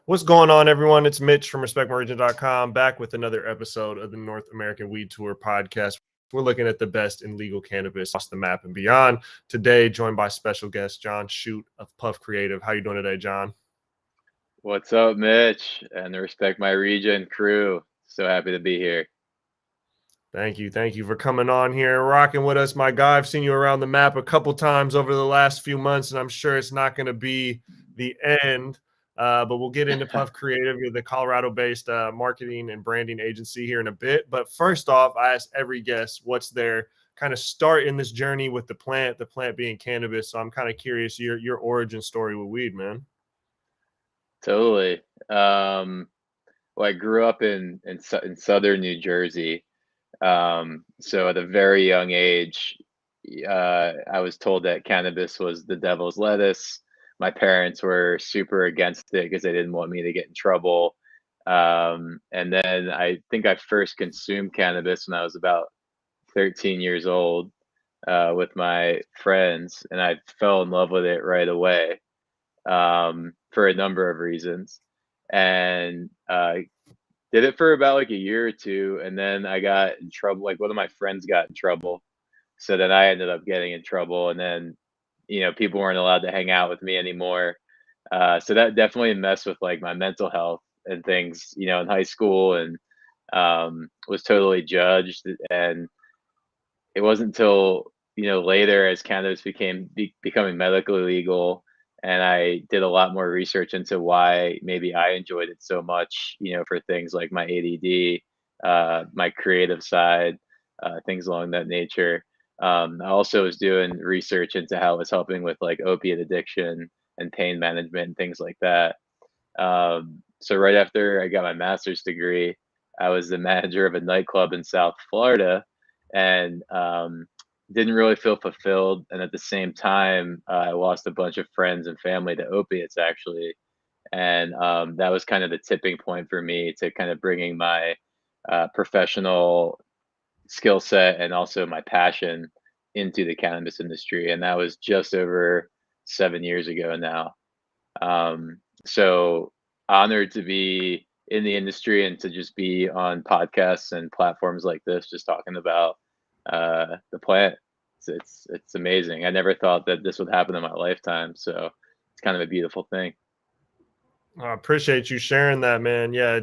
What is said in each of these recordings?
What's going on, everyone? It's Mitch from RespectMyRegion.com back with another episode of the North American Weed Tour podcast. We're looking at the best in legal cannabis across the map and beyond. Today, joined by special guest John Shute of PufCreativ. How you doing today, John? What's up, Mitch, and the Respect My Region crew? So happy to be here. Thank you. Thank you for coming on here, rocking with us, my guy. I've seen you around the map a couple times over the last few months, and I'm sure it's not going to be the end. But we'll get into PufCreativ, the Colorado-based marketing and branding agency here in a bit. But first off, I ask every guest what's their kind of start in this journey with the plant being cannabis. So I'm kind of curious your origin story with weed, man. Totally. Well, I grew up in southern New Jersey. So at a very young age, I was told that cannabis was the devil's lettuce. My parents were super against it because they didn't want me to get in trouble. And then I think I first consumed cannabis when I was about 13 years old with my friends, and I fell in love with it right away for a number of reasons. And did it for about like a year or two, and then I got in trouble. Like one of my friends got in trouble, so then I ended up getting in trouble, and then people weren't allowed to hang out with me anymore. So that definitely messed with like my mental health and things, in high school, and was totally judged. And it wasn't until later, as cannabis becoming medically legal, and I did a lot more research into why maybe I enjoyed it so much, for things like my ADD, my creative side, things along that nature. I also was doing research into how it was helping with like opiate addiction and pain management and things like that. So right after I got my master's degree, I was the manager of a nightclub in South Florida, and didn't really feel fulfilled. And at the same time, I lost a bunch of friends and family to opiates, actually. And that was kind of the tipping point for me to kind of bringing my professional skill set and also my passion into the cannabis industry. And that was just over 7 years ago now. So honored to be in the industry and to just be on podcasts and platforms like this, just talking about the plant. It's amazing. I never thought that this would happen in my lifetime, so it's kind of a beautiful thing. I appreciate you sharing that, man. Yeah,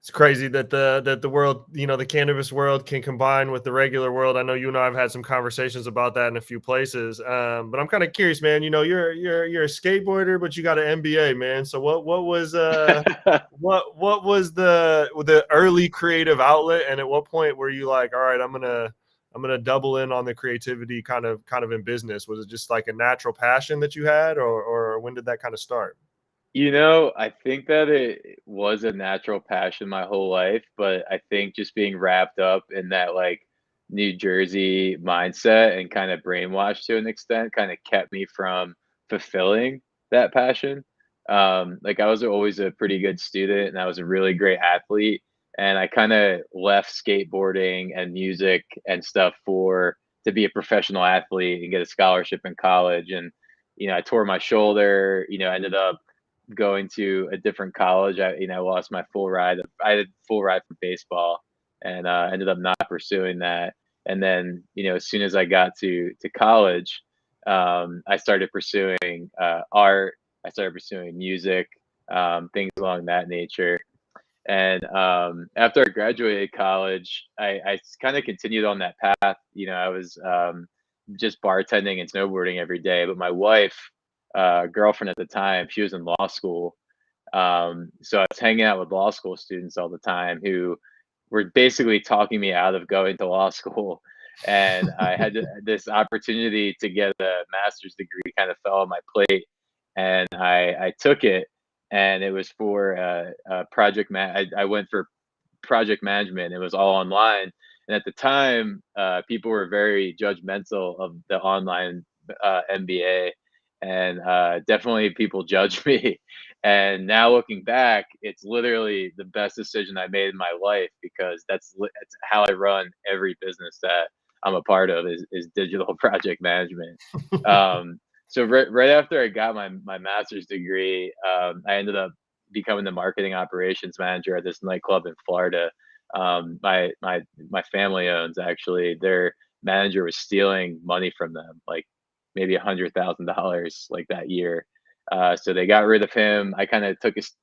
it's crazy that the world, the cannabis world can combine with the regular world. I know you and I have had some conversations about that in a few places. But I'm kind of curious, man. You're a skateboarder, but you got an MBA, man. So what was what was the early creative outlet, and at what point were you like, all right, I'm gonna double in on the creativity kind of in business? Was it just like a natural passion that you had, or when did that kind of start? I think that it was a natural passion my whole life, but I think just being wrapped up in that like New Jersey mindset and kind of brainwashed to an extent kind of kept me from fulfilling that passion. Like I was always a pretty good student and I was a really great athlete. And I kind of left skateboarding and music and stuff for to be a professional athlete and get a scholarship in college. And, I tore my shoulder, ended up going to a different college. I lost my full ride. I had full ride for baseball, and ended up not pursuing that. And then, as soon as I got to college, I started pursuing art. I started pursuing music, things along that nature. And after I graduated college, I kind of continued on that path. I was just bartending and snowboarding every day. But my wife, girlfriend at the time, she was in law school. So I was hanging out with law school students all the time who were basically talking me out of going to law school. And I had this opportunity to get a master's degree kind of fell on my plate, and I took it, and it was for I went for project management. It was all online, and at the time, people were very judgmental of the online MBA, and definitely people judged me. And now looking back, it's literally the best decision I made in my life because that's how I run every business that I'm a part of is digital project management. Um, So right after I got my master's degree, I ended up becoming the marketing operations manager at this nightclub in Florida. My family owns, actually. Their manager was stealing money from them, like maybe $100,000 like that year. So they got rid of him. I kind of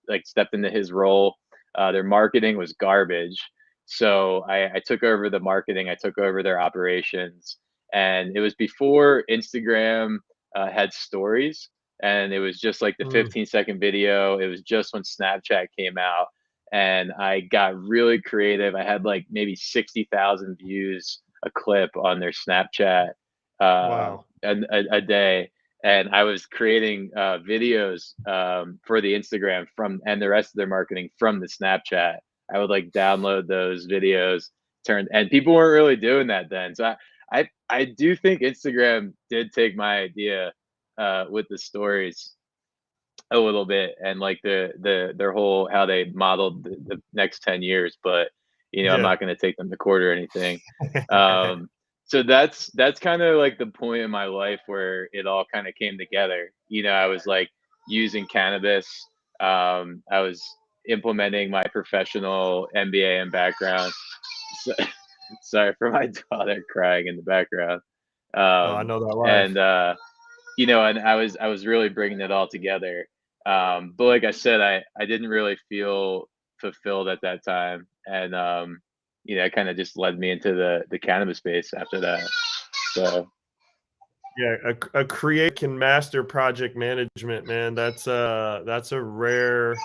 like stepped into his role. Their marketing was garbage, so I took over the marketing. I took over their operations, and it was before Instagram had stories, and it was just like the Mm, 15-second video. It was just when Snapchat came out, and I got really creative. I had like maybe 60,000 views a clip on their Snapchat wow. a day, and I was creating videos for the Instagram from and the rest of their marketing from the Snapchat. I would like download those videos, and people weren't really doing that then. So I do think Instagram did take my idea with the stories a little bit, and like their whole how they modeled the next 10 years, but I'm Yeah. not going to take them to court or anything. Um, so that's kind of like the point in my life where it all kind of came together. I was like using cannabis. I was implementing my professional MBA and background. So, sorry for my daughter crying in the background. Oh, I know that life. And and I was really bringing it all together. But like I said, I didn't really feel fulfilled at that time, and it kind of just led me into the cannabis space after that. So Yeah, a create can master project management, man. That's a rare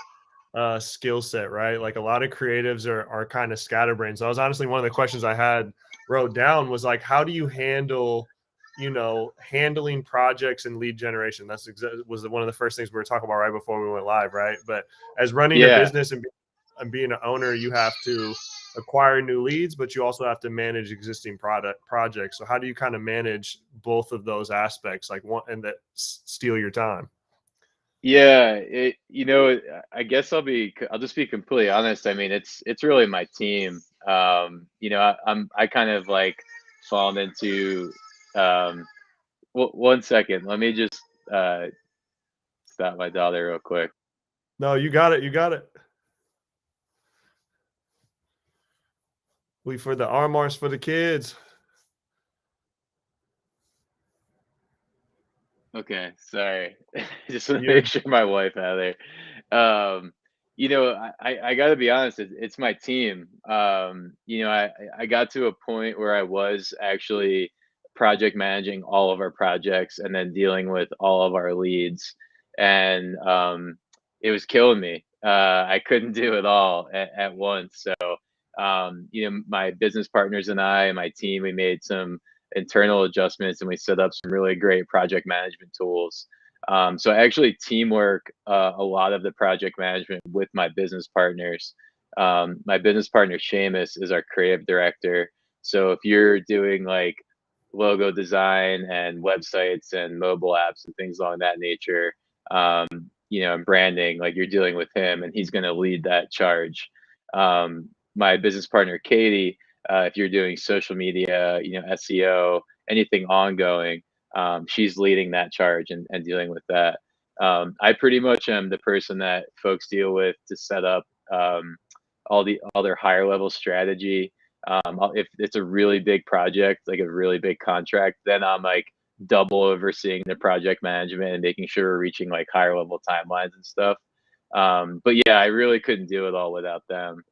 skill set, right? Like a lot of creatives are kind of scatterbrained. So that was honestly one of the questions I had wrote down was like, how do you handle, handling projects and lead generation? Was one of the first things we were talking about right before we went live, right? But as running a yeah, business and being an owner, you have to acquire new leads, but you also have to manage existing product projects. So how do you kind of manage both of those aspects, like one and that steal your time? yeah. I guess I'll just be completely honest. I mean, it's really my team. I kind of like fallen into. One second, let me just uh, stop my daughter real quick. No, you got it. You got it. We for the armors for the kids. Okay, sorry. Just want to You're make sure my wife had there. I got to be honest. It's my team. I got to a point where I was actually project managing all of our projects and then dealing with all of our leads, and it was killing me. I couldn't do it all at once. So, my business partners and I and my team, we made some internal adjustments, and we set up some really great project management tools. So I actually teamwork a lot of the project management with my business partners. My business partner Seamus is our creative director. So if you're doing like logo design and websites and mobile apps and things along that nature, and branding, like you're dealing with him, and he's going to lead that charge. My business partner Katie, if you're doing social media, SEO, anything ongoing, she's leading that charge and dealing with that. I pretty much am the person that folks deal with to set up all their higher level strategy. If it's a really big project, like a really big contract, then I'm like double overseeing the project management and making sure we're reaching like higher level timelines and stuff. But yeah, I really couldn't do it all without them.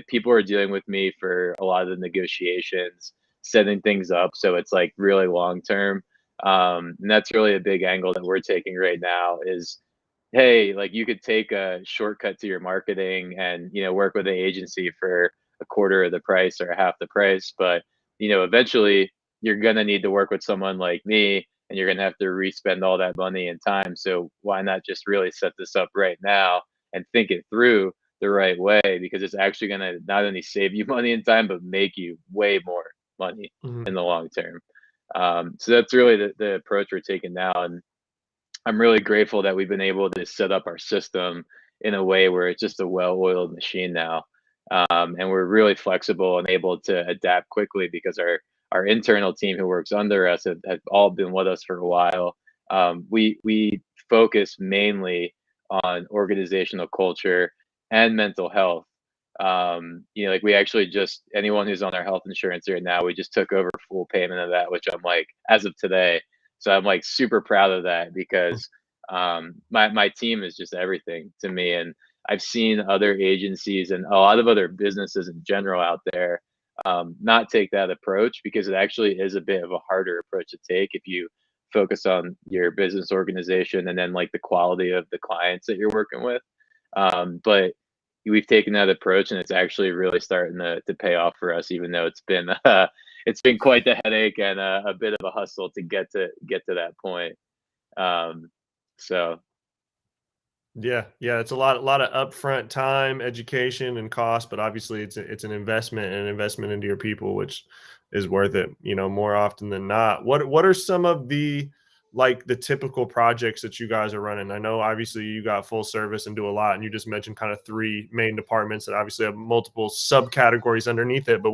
People are dealing with me for a lot of the negotiations, setting things up, so it's like really long term. And that's really a big angle that we're taking right now is, hey, like you could take a shortcut to your marketing and work with an agency for a quarter of the price or half the price, but eventually you're gonna need to work with someone like me, and you're gonna have to re-spend all that money and time. So why not just really set this up right now and think it through the right way, because it's actually gonna not only save you money and time, but make you way more money Mhm. in the long term. So that's really the approach we're taking now, and I'm really grateful that we've been able to set up our system in a way where it's just a well-oiled machine now. And we're really flexible and able to adapt quickly because our internal team who works under us have all been with us for a while. We focus mainly on organizational culture and mental health. Like we actually just anyone who's on our health insurance right now, we just took over full payment of that, which I'm like, as of today. So I'm like super proud of that because my team is just everything to me. And I've seen other agencies and a lot of other businesses in general out there not take that approach because it actually is a bit of a harder approach to take if you focus on your business organization and then like the quality of the clients that you're working with. But we've taken that approach and it's actually really starting to pay off for us, even though it's been quite the headache and a bit of a hustle to get to that point. Um, so Yeah, yeah, it's a lot of upfront time, education, and cost, but obviously it's an investment and an investment into your people, which is worth it, more often than not. What are some of the like the typical projects that you guys are running? I know obviously you got full service and do a lot, and you just mentioned kind of three main departments that obviously have multiple subcategories underneath it. But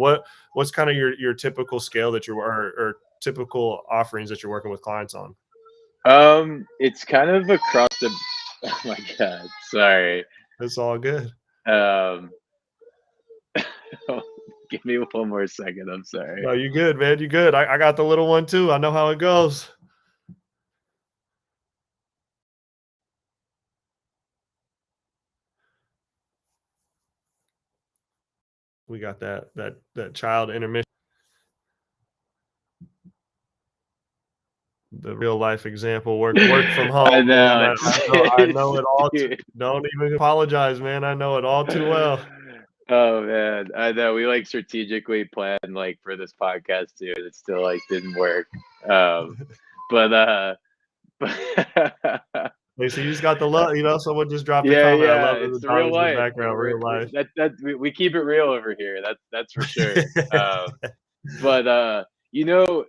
what's kind of your typical scale that you're or typical offerings that you're working with clients on? it's kind of across the oh my god, sorry. It's all good. Um give me one more second, I'm sorry. No, you good, man. You good. I got the little one too. I know how it goes. We got that child intermission, the real life example. Work from I home, man. know I know it all. dude. Don't even apologize, man. I know it all too well. Oh man, I know we like strategically planned like for this podcast too, and it still like didn't work. Um, but but Like, so you just got the love. Someone just dropped a yeah, comment. I yeah, love that it's the the dog real is in the life. background. Real life. We keep it real over here. That's for sure. But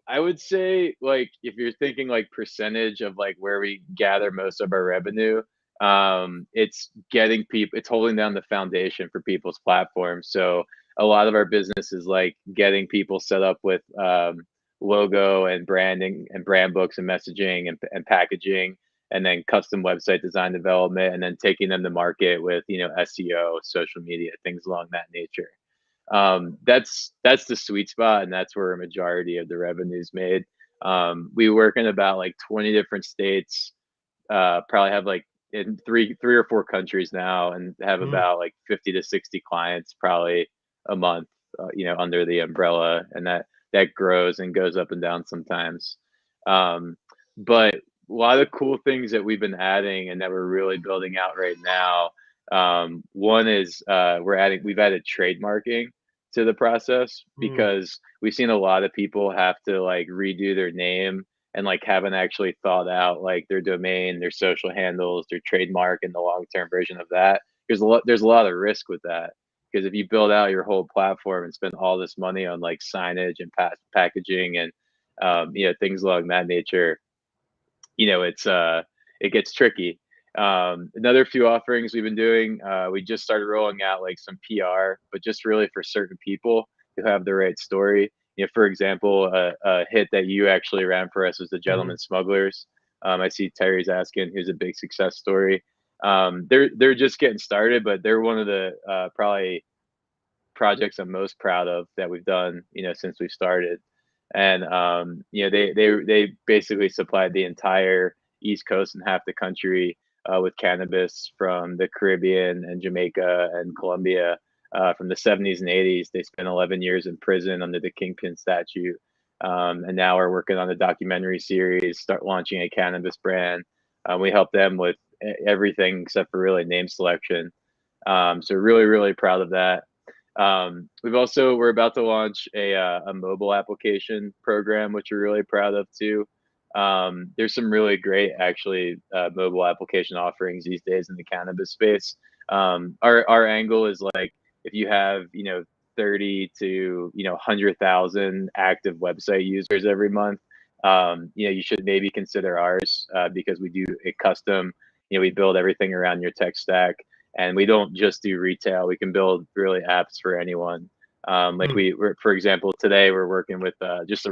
I would say like if you're thinking like percentage of like where we gather most of our revenue, it's getting people, it's holding down the foundation for people's platforms. So a lot of our business is like getting people set up with logo and branding and brand books and messaging and packaging and then custom website design development and then taking them to market with SEO, social media, things along that nature. That's the sweet spot, and that's where a majority of the revenue is made. We work in about like 20 different states, probably have like in three or four countries now, and have Mm, about like 50 to 60 clients probably a month, under the umbrella, and that grows and goes up and down sometimes. But a lot of cool things that we've been adding and that we're really building out right now. One is we've added trademarking to the process mm, because we've seen a lot of people have to like redo their name and like haven't actually thought out like their domain, their social handles, their trademark, and the long term version of that. There's a lot of risk with that because if you build out your whole platform and spend all this money on like signage and packaging and things along that nature, it gets tricky. Another few offerings we've been doing, we just started rolling out like some PR, but just really for certain people who have the right story. For example, a hit that you actually ran for us was the mm, Gentleman Smugglers. I see Terry's asking, who's a big success story. They're just getting started, but they're one of the probably projects I'm most proud of that we've done, since we started. And they basically supplied the entire East Coast and half the country with cannabis from the Caribbean and Jamaica and Colombia from the 70s and 80s. They spent 11 years in prison under the Kingpin statute. And now we're working on a documentary series, start launching a cannabis brand. We help them with everything except for really name selection. So really, really proud of that. We're about to launch a mobile application program, which we're really proud of too. There's some really great actually mobile application offerings these days in the cannabis space. Our angle is like if you have 30 to 100,000 active website users every month, you should maybe consider ours because we do a custom. We build everything around your tech stack and we don't just do retail. We can build really apps for anyone. Like mm. for example, today we're working with just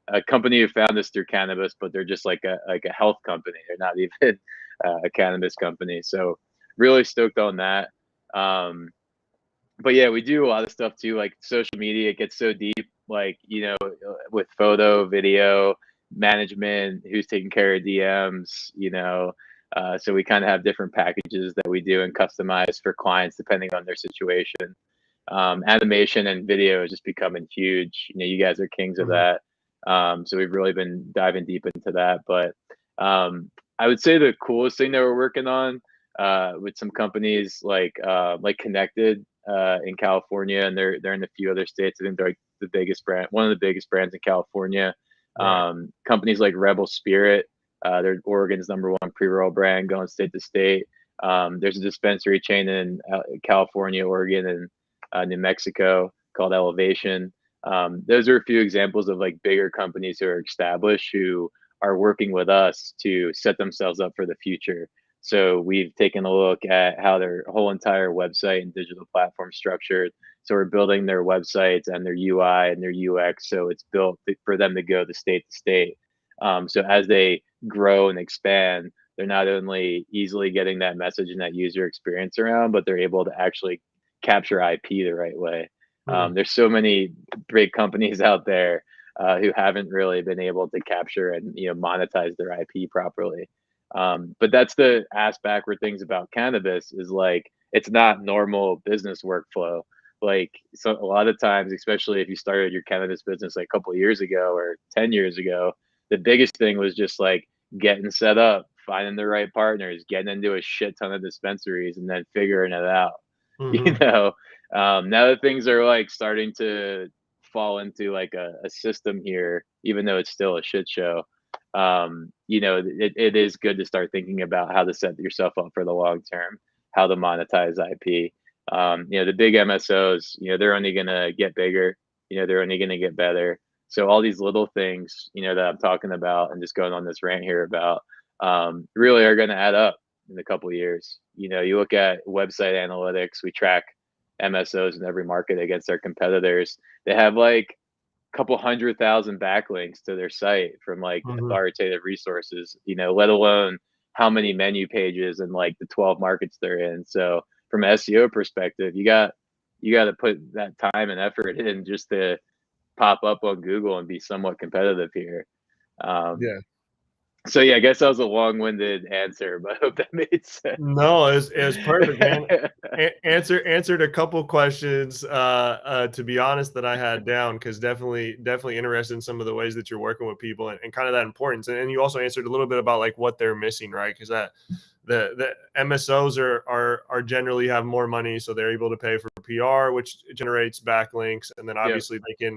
a company who found us through cannabis, but they're just like a health company. They're not even a cannabis company. So really stoked on that. But yeah, we do a lot of stuff too, like social media. It gets so deep, like, with photo, video management, who's taking care of DMs, so we kind of have different packages that we do and customize for clients depending on their situation. Animation and video is just becoming huge. You guys are kings of that. So we've really been diving deep into that. But I would say the coolest thing that we're working on with some companies like Connected in California, and they're in a few other states. I think they're like the biggest brand, one of the biggest brands in California. Right. Companies like Rebel Spirit, they're Oregon's #1 pre-roll brand, going state to state. There's a dispensary chain in California, Oregon, and New Mexico called Elevation. Those are a few examples of like bigger companies who are established, who are working with us to set themselves up for the future. So we've taken a look at how their whole entire website and digital platform structured. So we're building their websites and their UI and their UX, so it's built for them to go to state to state. So as they grow and expand, they're not only easily getting that message and that user experience around, but they're able to actually capture IP the right way. There's so many big companies out there who haven't really been able to capture and monetize their IP properly. But that's the ass backward things about cannabis, is like it's not normal business workflow. Like, so a lot of times, especially if you started your cannabis business like a couple of years ago or 10 years ago, the biggest thing was just like getting set up, finding the right partners, getting into a shit ton of dispensaries, and then figuring it out. You Mm-hmm. know, now that things are like starting to fall into like a system here, even though it's still a shit show, it is good to start thinking about how to set yourself up for the long term, how to monetize IP. The big MSOs, they're only going to get bigger, they're only going to get better. So all these little things, that I'm talking about and just going on this rant here about, really are going to add up in a couple of years. You look at website analytics, we track MSOs in every market against their competitors. They have like couple 100,000 backlinks to their site from like Mm-hmm. authoritative resources, let alone how many menu pages and like the 12 markets they're in. So from an SEO perspective, you got to put that time and effort in just to pop up on Google and be somewhat competitive here. Um, Yeah. so yeah, I guess that was a long-winded answer, but I hope that made sense. No, it's perfect, man. Answered a couple questions, to be honest, that I had down, because definitely interested in some of the ways that you're working with people, and kind of that importance. And you also answered a little bit about like what they're missing, right? Because that the MSOs are generally have more money, so they're able to pay for PR, which generates backlinks, and then Yep, obviously they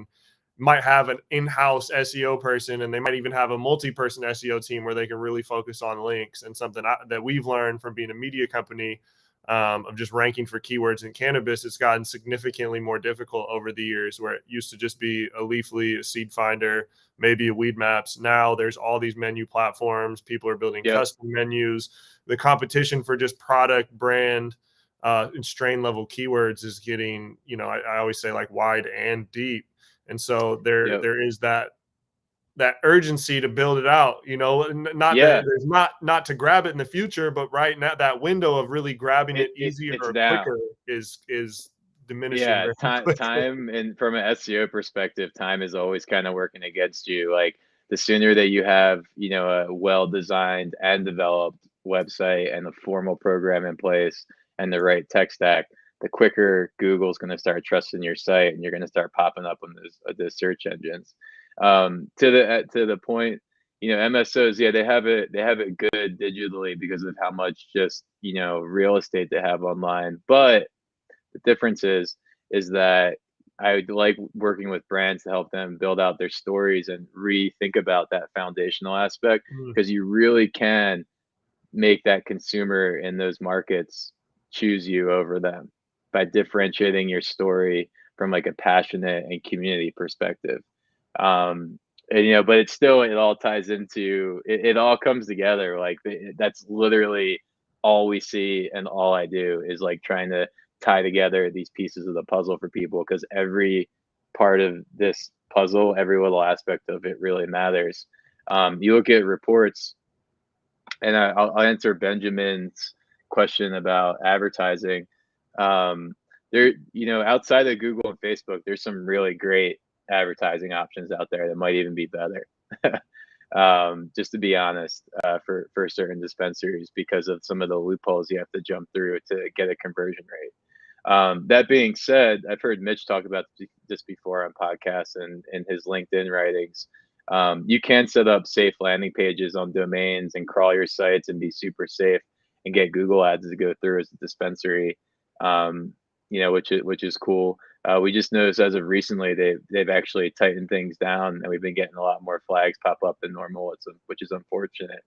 might have an in-house SEO person, and they might even have a multi-person SEO team where they can really focus on links. And something that we've learned from being a media company, of just ranking for keywords in cannabis, it's gotten significantly more difficult over the years, where it used to just be a Leafly, a Seed Finder, maybe a Weed Maps. Now there's all these menu platforms. People are building yep, custom menus. The competition for just product, brand, and strain level keywords is getting, I always say, like, wide and deep. And so there yep. there is that urgency to build it out, not that Yeah, there's not to grab it in the future, but right now that window of really grabbing it easier it's or down. quicker is diminishing Yeah, very quickly. time, and from an SEO perspective, time is always kind of working against you. Like the sooner that you have, a well-designed and developed website and a formal program in place and the right tech stack, the quicker Google's going to start trusting your site, and you're going to start popping up on those search engines. To the point, MSOs, yeah, they have it good digitally because of how much just real estate they have online, but the difference is that I like working with brands to help them build out their stories and rethink about that foundational aspect, Mm, because you really can make that consumer in those markets choose you over them by differentiating your story from like a passionate and community perspective. Um, but it's still, it all ties into it all comes together. Like that's literally all we see, and all I do is like trying to tie together these pieces of the puzzle for people, because part of this puzzle. Every little aspect of it really matters. You look at reports, and I'll answer Benjamin's question about advertising. There, outside of Google and Facebook, there's some really great advertising options out there that might even be better. Just to be honest, for certain dispensaries, because of some of the loopholes you have to jump through to get a conversion rate. That being said, I've heard Mitch talk about this before on podcasts and in his LinkedIn writings. You can set up safe landing pages on domains and crawl your sites and be super safe and get Google ads to go through as a dispensary. Which is cool. We just noticed as of recently they've actually tightened things down, and we've been getting a lot more flags pop up than normal, which is unfortunate.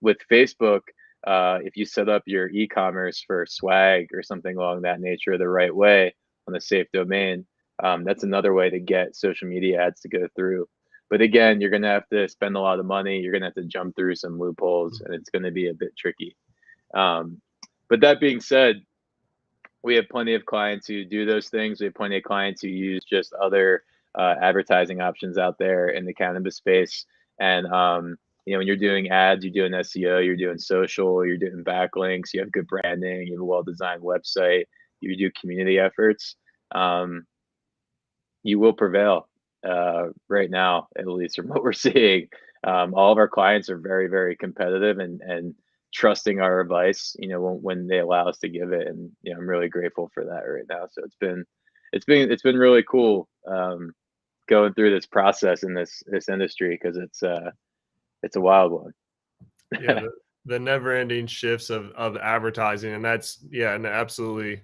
With Facebook, if you set up your e-commerce for swag or something along that nature the right way on a safe domain, that's another way to get social media ads to go through. But again, you're going to have to spend a lot of money. You're going to have to jump through some loopholes, and it's going to be a bit tricky. But that being said, we have plenty of clients who do those things. We have plenty of clients who use just other advertising options out there in the cannabis space. And when you're doing ads, you're doing SEO, you're doing social, you're doing backlinks, you have good branding, you have a well-designed website, you do community efforts, you will prevail right now, at least from what we're seeing. All of our clients are very, very competitive and trusting our advice, when they allow us to give it. And, I'm really grateful for that right now. So it's been really cool going through this process in this industry, because it's a wild one. Yeah, the never-ending shifts of advertising, and that's and absolutely,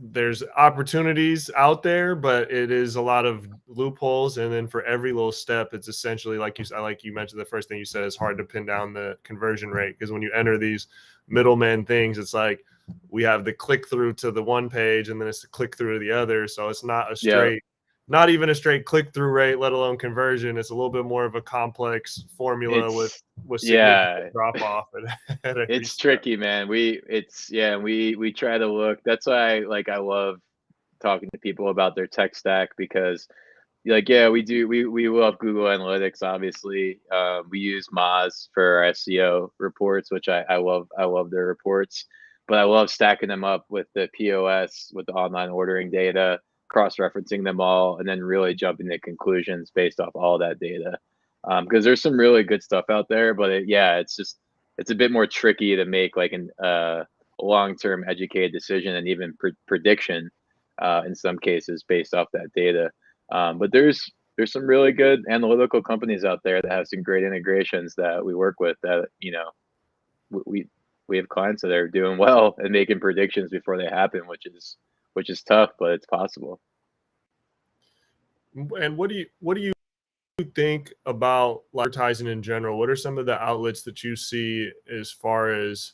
there's opportunities out there, but it is a lot of loopholes. And then for every little step, it's essentially like you mentioned, the first thing you said is hard to pin down the conversion rate, because when you enter these middleman things, it's like we have the click through to the one page and then it's the click through to the other. So it's not a straight, not even a straight click through rate, let alone conversion. It's a little bit more of a complex formula with significant drop off. It's tricky, man. We try to look. That's why I love talking to people about their tech stack, because we love Google Analytics, obviously. We use Moz for our SEO reports, which I love their reports, but I love stacking them up with the POS, with the online ordering data, cross-referencing them all, and then really jumping to conclusions based off all that data. Because there's some really good stuff out there, but it's a bit more tricky to make a long-term educated decision and even prediction in some cases based off that data. But there's some really good analytical companies out there that have some great integrations that we work with, that we have clients that are doing well and making predictions before they happen, which is tough, but it's possible. And what do you think about advertising in general? What are some of the outlets that you see as far as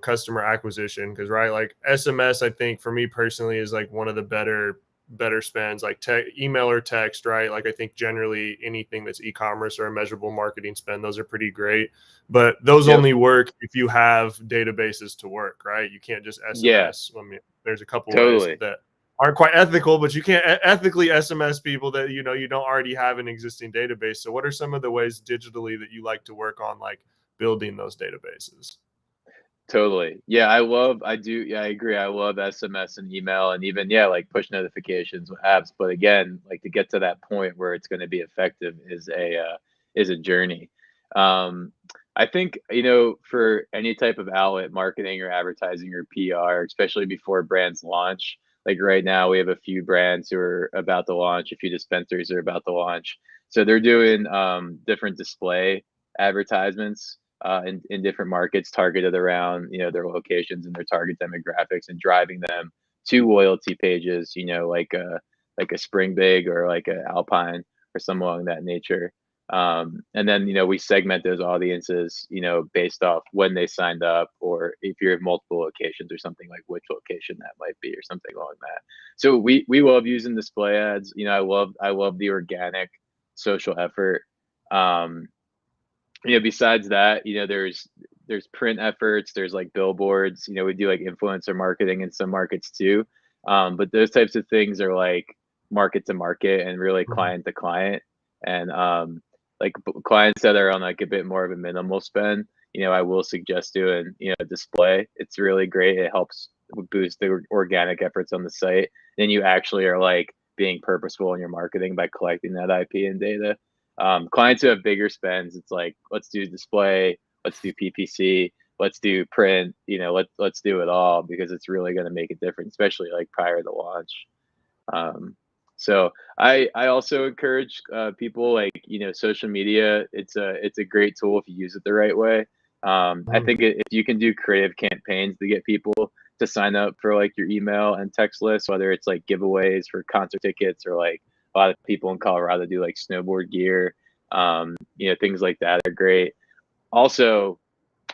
customer acquisition? Because SMS, I think for me personally, is one of the better spends, email or text, right? I think generally anything that's e-commerce or a measurable marketing spend, those are pretty great, but those only work if you have databases to work, right? You can't just SMS. I mean, there's a couple ways that aren't quite ethical, but you can't ethically SMS people that you don't already have an existing database. So what are some of the ways digitally that you like to work on building those databases? Totally. Yeah, I agree. I love SMS and email, and even push notifications with apps. But again, to get to that point where it's going to be effective is a journey. I think for any type of outlet, marketing or advertising or PR, especially before brands launch. Right now, we have a few brands who are about to launch, a few dispensaries are about to launch. So they're doing different display advertisements in different markets, targeted around their locations and their target demographics, and driving them to loyalty pages, like a Spring Big or like a Alpine or something along that nature. And then we segment those audiences based off when they signed up, or if you have multiple locations or something, like which location that might be or something along that. So we love using display ads. I love the organic social effort. Besides that, there's print efforts, there's billboards, we do influencer marketing in some markets too. But those types of things are like market to market and really Mhm. client to client. And like clients that are on like a bit more of a minimal spend, I will suggest doing, display. It's really great. It helps boost the organic efforts on the site. Then you actually are like being purposeful in your marketing by collecting that IP and data. Clients who have bigger spends, it's like, let's do display, let's do PPC, let's do print, let's do it all because it's really going to make a difference, especially like prior to launch. Um, so I also encourage people like social media. It's a great tool if you use it the right way. I Mhm. think if you can do creative campaigns to get people to sign up for like your email and text list, whether it's like giveaways for concert tickets or like a lot of people in Colorado do like snowboard gear, things like that are great. Also,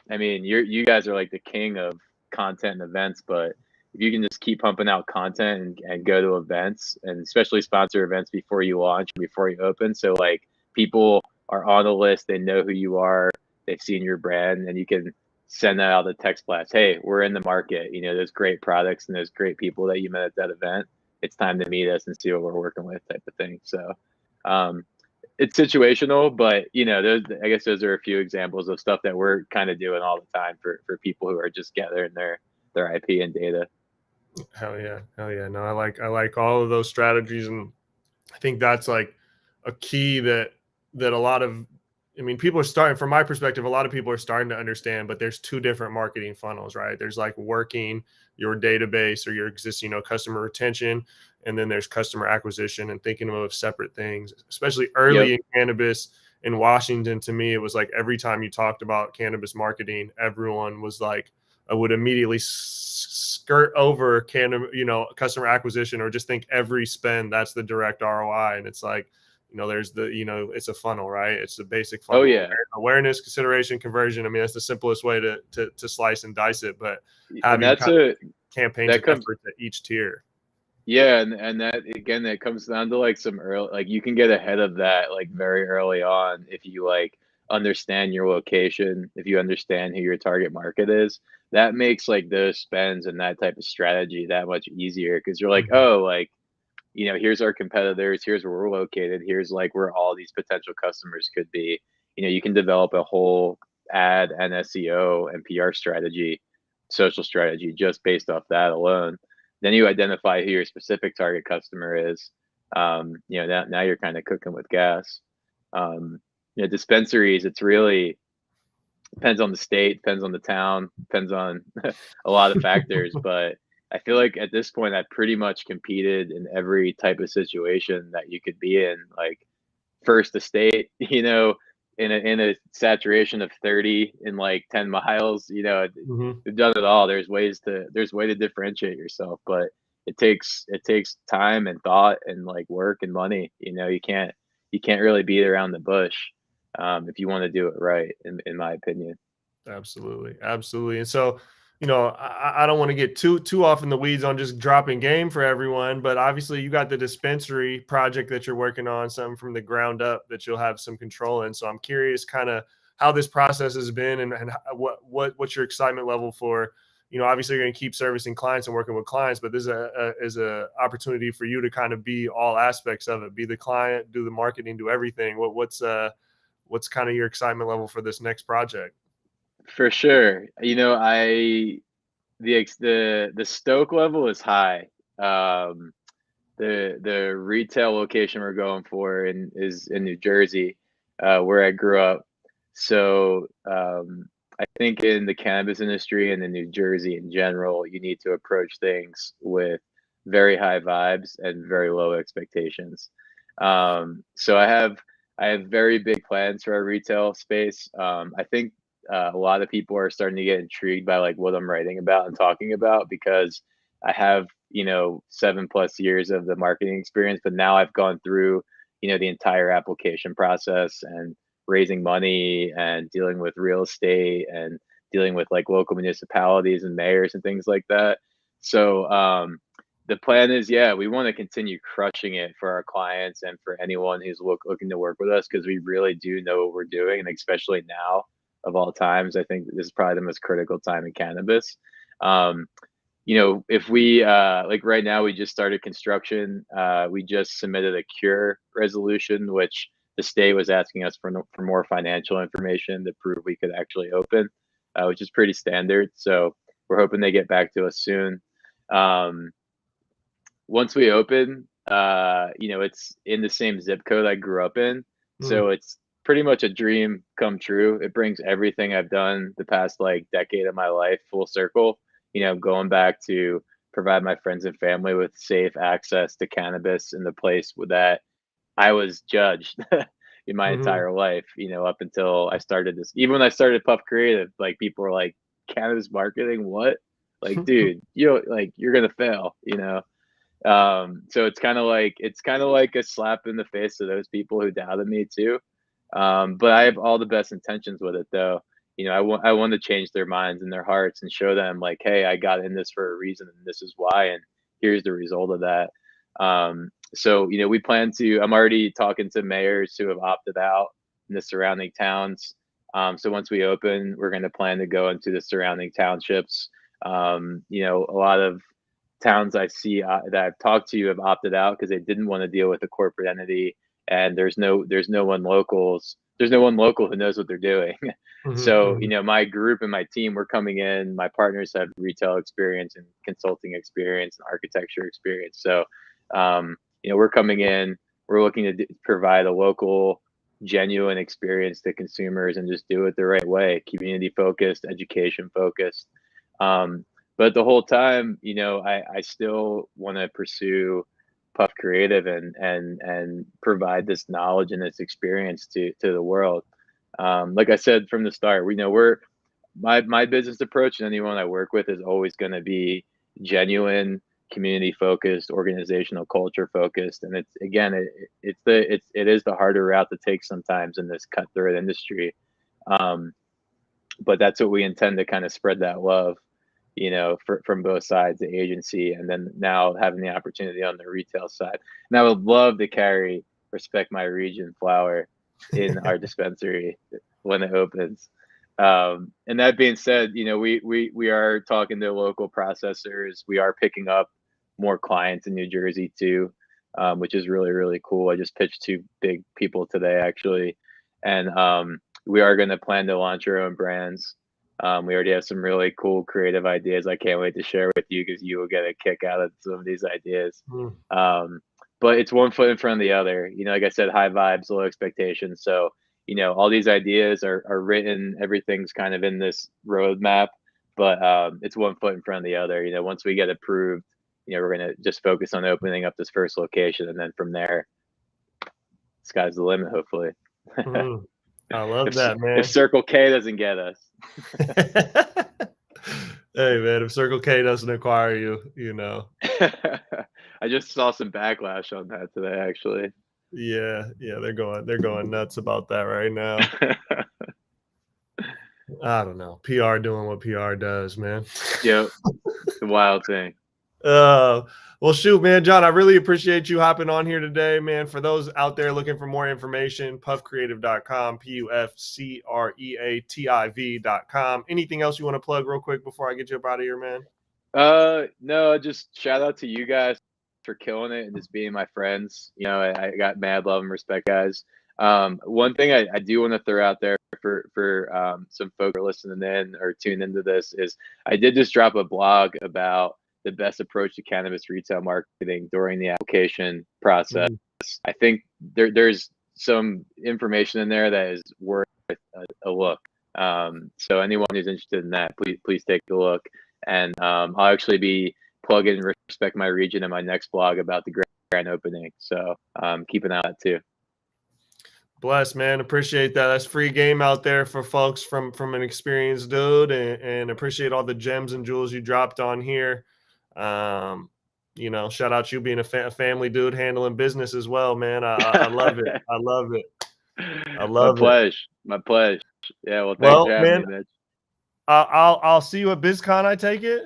I mean, you guys are like the king of content and events, but if you can just keep pumping out content and go to events and especially sponsor events before you launch, before you open, so like people are on the list, they know who you are, they've seen your brand, and you can send that out the text blast. Hey, we're in the market. There's great products and there's great people that you met at that event. It's time to meet us and see what we're working with, type of thing. So, um, it's situational, but I guess those are a few examples of stuff that we're kind of doing all the time for people who are just gathering their IP and data. Hell yeah, hell yeah. No, I like all of those strategies, and I think that's like a key that a lot of, I mean, people are starting, from my perspective, a lot of people are starting to understand, but there's two different marketing funnels, right? There's like working your database or your existing, customer retention, and then there's customer acquisition, and thinking of separate things, especially Yep. early in cannabis in Washington. To me, it was like every time you talked about cannabis marketing, everyone was like, I would immediately skirt over customer acquisition, or just think every spend, that's the direct ROI. And it's like, there's it's a funnel, right? It's the basic Oh funnel: yeah. awareness, consideration, conversion. I mean, that's the simplest way to slice and dice it, but And having that's kind of a campaigns that and comes efforts at each tier. Yeah, and that again, that comes down to like some early, like you can get ahead of that like very early on if you like understand your location, if you understand who your target market is. That makes like those spends and that type of strategy that much easier because you're like, Mhm. oh, like here's our competitors, here's where we're located, here's like where all these potential customers could be. You can develop a whole ad and SEO and PR strategy, social strategy just based off that alone. Then you identify who your specific target customer is. Now you're kind of cooking with gas. Dispensaries, it's really depends on the state, depends on the town, depends on a lot of factors. But I feel like at this point, I've pretty much competed in every type of situation that you could be in. Like first estate, in a saturation of 30 in like 10 miles, Mhm. we've done it all. There's way to differentiate yourself, but it takes time and thought and like work and money. You can't really beat around the bush if you want to do it right, in my opinion. Absolutely, absolutely. And so, I don't want to get too off in the weeds on just dropping game for everyone, but obviously you got the dispensary project that you're working on, something from the ground up that you'll have some control in. So I'm curious, kind of how this process has been, and what's your excitement level for. Obviously you're going to keep servicing clients and working with clients, but this is a opportunity for you to kind of be all aspects of it, be the client, do the marketing, do everything. What's kind of your excitement level for this next project? For sure. The stoke level is high. Um, the retail location we're going for is in New Jersey, where I grew up. So I think in the cannabis industry and in New Jersey in general, you need to approach things with very high vibes and very low expectations. So I have very big plans for our retail space. I think a lot of people are starting to get intrigued by like what I'm writing about and talking about because I have 7+ years of the marketing experience, but now I've gone through the entire application process and raising money and dealing with real estate and dealing with like local municipalities and mayors and things like that. So the plan is, yeah, we want to continue crushing it for our clients and for anyone who's looking to work with us because we really do know what we're doing, and especially now of all times, I think this is probably the most critical time in cannabis. Um, if we like right now, we just started construction. We just submitted a cure resolution, which the state was asking us for more financial information to prove we could actually open, which is pretty standard. So we're hoping they get back to us soon. Um, Once we open, it's in the same zip code I grew up in. Mm, So it's pretty much a dream come true. It brings everything I've done the past like decade of my life full circle, going back to provide my friends and family with safe access to cannabis in the place that I was judged in my mhm. entire life, up until I started this. Even when I started PufCreativ, like people were like, cannabis marketing, what? Like, dude, you're gonna fail. So it's kind of like a slap in the face to those people who doubted me too. But I have all the best intentions with it though. I want to change their minds and their hearts and show them like, hey, I got in this for a reason and this is why, and here's the result of that. So we plan to. I'm already talking to mayors who have opted out in the surrounding towns. So once we open, we're going to plan to go into the surrounding townships. A lot of towns I see that I've talked to have opted out because they didn't want to deal with a corporate entity, and there's no one local who knows what they're doing. Mhm, So mhm. my group and my team, we're coming in. My partners have retail experience and consulting experience and architecture experience. So we're coming in. We're looking to provide a local, genuine experience to consumers and just do it the right way, community focused, education focused. Um, but the whole time, I still want to pursue PufCreativ and provide this knowledge and this experience to the world. Like I said from the start, we know we're my business approach and anyone I work with is always going to be genuine, community focused, organizational culture focused, and it's again it is the harder route to take sometimes in this cutthroat industry. Um, but that's what we intend to kind of spread that love, from both sides, the agency and then now having the opportunity on the retail side. And I would love to carry Respect My Region flower in our dispensary when it opens. And that being said, we are talking to local processors. We are picking up more clients in New Jersey too, which is really, really cool. I just pitched two big people today actually. And we are going to plan to launch our own brands. We already have some really cool creative ideas. I can't wait to share with you because you will get a kick out of some of these ideas. Mm. Um, but it's one foot in front of the other. Like I said, high vibes, low expectations. So, all these ideas are written. Everything's kind of in this roadmap, but it's one foot in front of the other. Once we get approved, we're going to just focus on opening up this first location. And then from there, sky's the limit, hopefully. Mm. I love if, that, if man. Circle K doesn't get us. Hey, man, if Circle K doesn't acquire you, I just saw some backlash on that today, actually. yeah, yeah, they're going nuts about that right now. I don't know. PR doing what PR does, man. Yep, the wild thing. Uh, well, shoot, man, John, I really appreciate you hopping on here today, man. For those out there looking for more information, pufcreativ.com, PUFCREATIV.com. Anything else you want to plug real quick before I get you up out of here, man? No, just shout out to you guys for killing it and just being my friends. I got mad love and respect, guys. One thing I do want to throw out there for some folks who are listening in or tuned into this is I did just drop a blog about the best approach to cannabis retail marketing during the application process. Mhm. I think there's some information in there that is worth a look. So anyone who's interested in that, please take a look. And I'll actually be plugging Respect My Region in my next blog about the grand opening. So keep an eye out too. Bless, man. Appreciate that. That's free game out there for folks from an experienced dude, and appreciate all the gems and jewels you dropped on here. Um, shout out you being a family dude handling business as well, man. I love it. I love it. I My love it. pleasure. My pleasure. Yeah. Well, thanks Well, for having man, me, Mitch. I'll see you at BizCon. I take it.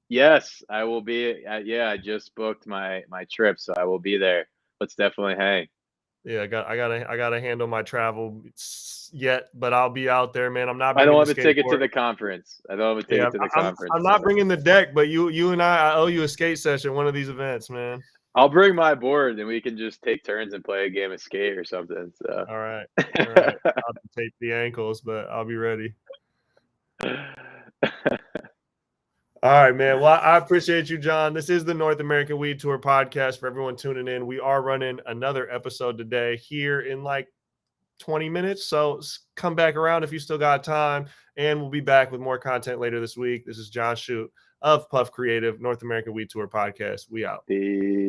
Yes, I will be. Yeah, I just booked my trip, so I will be there. Let's definitely hang. Yeah, I gotta handle my travel yet, but I'll be out there, man. I'm not I don't bringing have the a ticket to skateboard. the conference. I don't have a Yeah, ticket to the I'm conference. not bringing the deck, but you and I owe you a skate session one of these events, man. I'll bring my board and we can just take turns and play a game of skate or something. So All right, all right. I'll have to tape the ankles, but I'll be ready. All right, man. Well, I appreciate you, John. This is the North American Weed Tour podcast. For everyone tuning in, we are running another episode today here in like 20 minutes. So come back around if you still got time, and we'll be back with more content later this week. This is John Shute of PufCreativ, North American Weed Tour podcast. We out. The